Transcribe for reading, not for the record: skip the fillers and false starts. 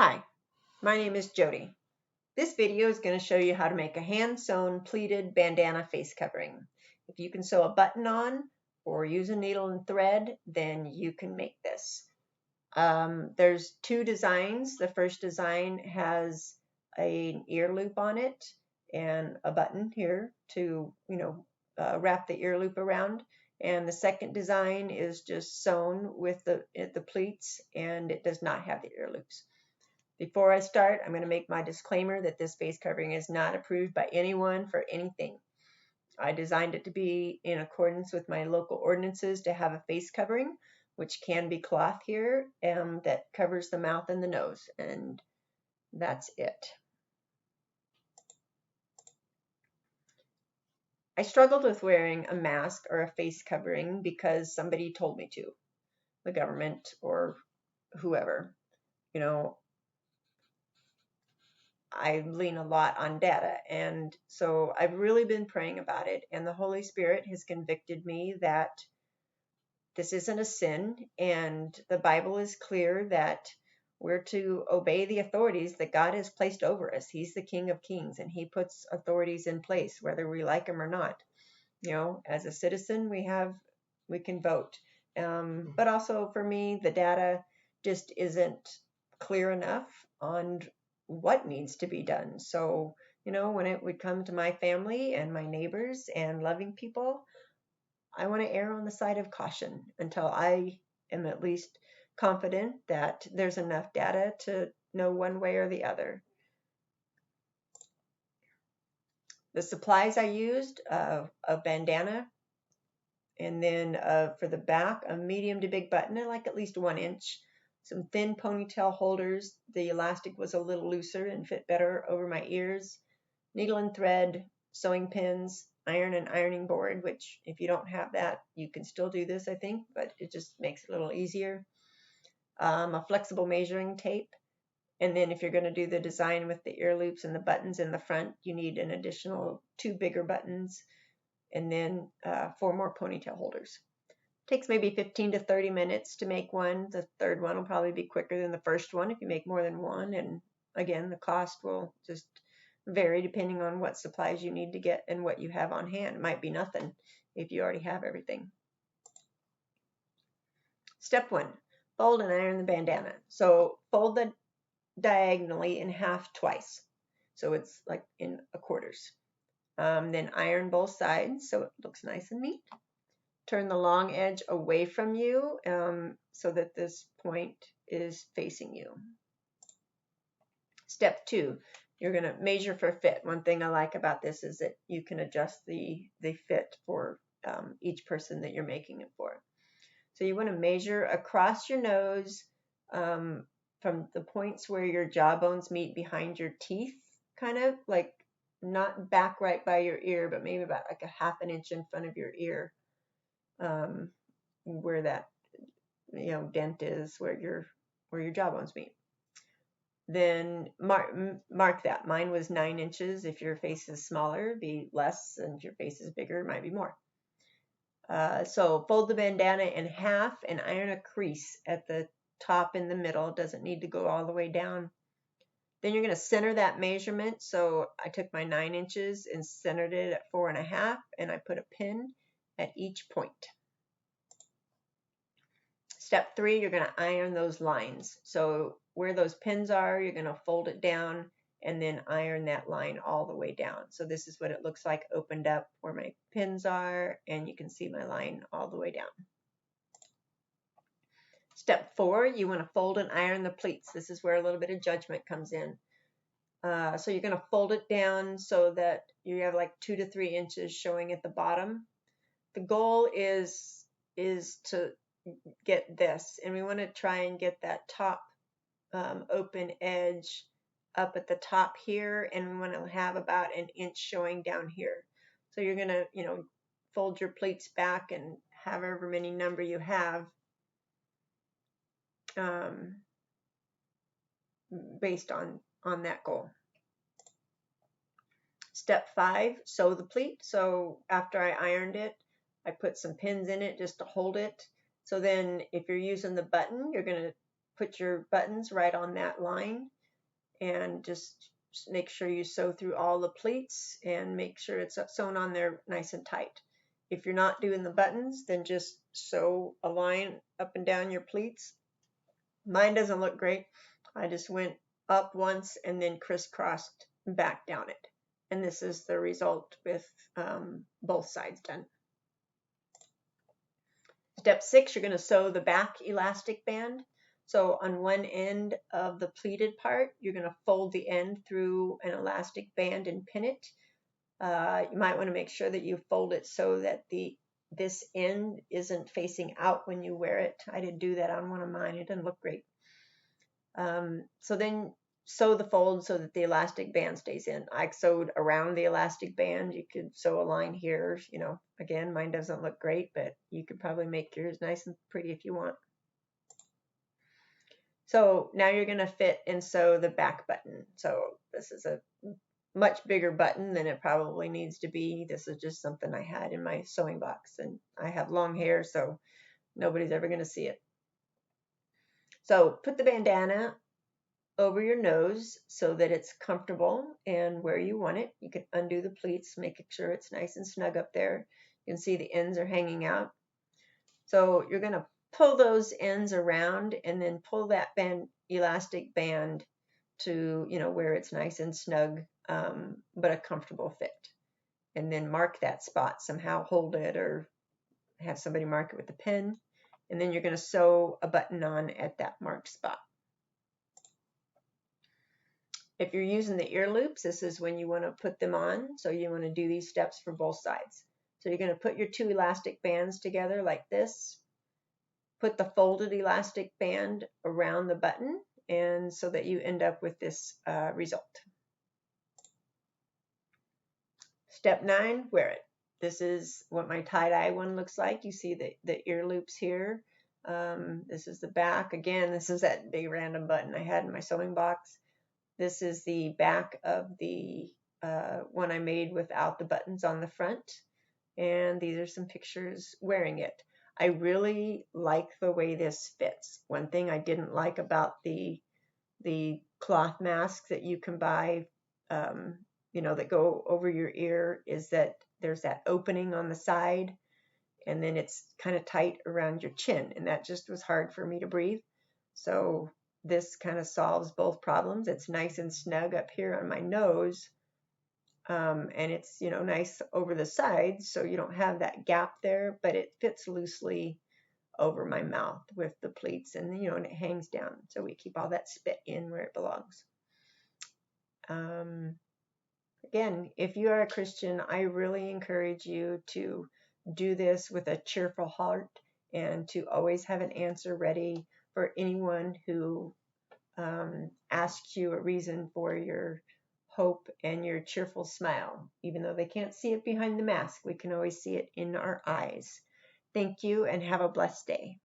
Hi, my name is Jody. This video is going to show you how to make a hand-sewn pleated bandana face covering. If you can sew a button on or use a needle and thread, then you can make this. There's two designs. The first design has an ear loop on it and a button here to, wrap the ear loop around. And the second design is just sewn with the pleats, and it does not have the ear loops. Before I start, I'm going to make my disclaimer that this face covering is not approved by anyone for anything. I designed it to be in accordance with my local ordinances to have a face covering, which can be cloth here, that covers the mouth and the nose, and that's it. I struggled with wearing a mask or a face covering because somebody told me to, the government or whoever. I lean a lot on data. And so I've really been praying about it. And the Holy Spirit has convicted me that this isn't a sin. And the Bible is clear that we're to obey the authorities that God has placed over us. He's the King of Kings, and He puts authorities in place, whether we like them or not. As a citizen, we can vote. But also for me, the data just isn't clear enough on what needs to be done. So, when it would come to my family and my neighbors and loving people, I want to err on the side of caution until I am at least confident that there's enough data to know one way or the other. The supplies I used, a bandana, and then for the back, a medium to big button, I like at least 1 inch. Some thin ponytail holders. The elastic was a little looser and fit better over my ears. Needle and thread, sewing pins, iron and ironing board, which if you don't have that, you can still do this, I think, but it just makes it a little easier. A flexible measuring tape. And then if you're going to do the design with the ear loops and the buttons in the front, you need an additional 2 bigger buttons, and then 4 more ponytail holders. Takes maybe 15 to 30 minutes to make one. The third one will probably be quicker than the first one if you make more than one. And again, the cost will just vary depending on what supplies you need to get and what you have on hand. It might be nothing if you already have everything. Step 1, fold and iron the bandana. So fold the diagonally in half twice. So it's like in quarters. Then iron both sides so it looks nice and neat. Turn the long edge away from you so that this point is facing you. Step 2, you're going to measure for fit. One thing I like about this is that you can adjust the fit for each person that you're making it for. So you want to measure across your nose from the points where your jawbones meet behind your teeth, kind of like not back right by your ear, but maybe about like a 1/2 inch in front of your ear. Where that dent is, where your jawbones meet. Then mark that. Mine was 9 inches. If your face is smaller, it'd be less, and if your face is bigger, it might be more. So fold the bandana in half and iron a crease at the top in the middle. It doesn't need to go all the way down. Then you're going to center that measurement. So I took my 9 inches and centered it at 4.5, and I put a pin at each point. Step 3, you're going to iron those lines. So where those pins are, you're going to fold it down and then iron that line all the way down. So this is what it looks like opened up where my pins are, and you can see my line all the way down. Step 4, you want to fold and iron the pleats. This is where a little bit of judgment comes in. So you're going to fold it down so that you have like 2 to 3 inches showing at the bottom. The goal is to get this, and we want to try and get that top open edge up at the top here, and we want to have about 1 inch showing down here. So you're going to fold your pleats back and however many number you have based on that goal. Step 5, sew the pleat. So after I ironed it, I put some pins in it just to hold it. So then if you're using the button, you're going to put your buttons right on that line, and just make sure you sew through all the pleats and make sure it's sewn on there nice and tight. If you're not doing the buttons, then just sew a line up and down your pleats. Mine doesn't look great. I just went up once and then crisscrossed back down it. And this is the result with both sides done. Step 6, you're going to sew the back elastic band. So on one end of the pleated part, you're going to fold the end through an elastic band and pin it. You might want to make sure that you fold it so that this end isn't facing out when you wear it. I did do that on one of mine. It didn't look great. So then sew the fold so that the elastic band stays in. I sewed around the elastic band. You could sew a line here. You know, again, mine doesn't look great, but you could probably make yours nice and pretty if you want. So now you're going to fit and sew the back button. So this is a much bigger button than it probably needs to be. This is just something I had in my sewing box, and I have long hair, so nobody's ever going to see it. So put the bandana over your nose so that it's comfortable and where you want it. You can undo the pleats, making sure it's nice and snug up there. You can see the ends are hanging out. So you're going to pull those ends around and then pull that elastic band to, you know, where it's nice and snug, but a comfortable fit. And then mark that spot somehow, hold it or have somebody mark it with a pen. And then you're going to sew a button on at that marked spot. If you're using the ear loops, this is when you want to put them on. So you want to do these steps for both sides. So you're going to put your two elastic bands together like this. Put the folded elastic band around the button, and so that you end up with this result. Step 9, wear it. This is what my tie-dye one looks like. You see the ear loops here. This is the back. Again, this is that big random button I had in my sewing box. This is the back of the one I made without the buttons on the front. And these are some pictures wearing it. I really like the way this fits. One thing I didn't like about the cloth masks that you can buy, you know, that go over your ear is that there's that opening on the side, and then it's kind of tight around your chin, and that just was hard for me to breathe. So this kind of solves both problems. It's nice and snug up here on my nose, and it's, you know, nice over the sides, so you don't have that gap there, but it fits loosely over my mouth with the pleats, and, you know, and it hangs down, so we keep all that spit in where it belongs. Again, if you are a Christian, I really encourage you to do this with a cheerful heart and to always have an answer ready for anyone who asks you a reason for your hope and your cheerful smile. Even though they can't see it behind the mask, we can always see it in our eyes. Thank you and have a blessed day.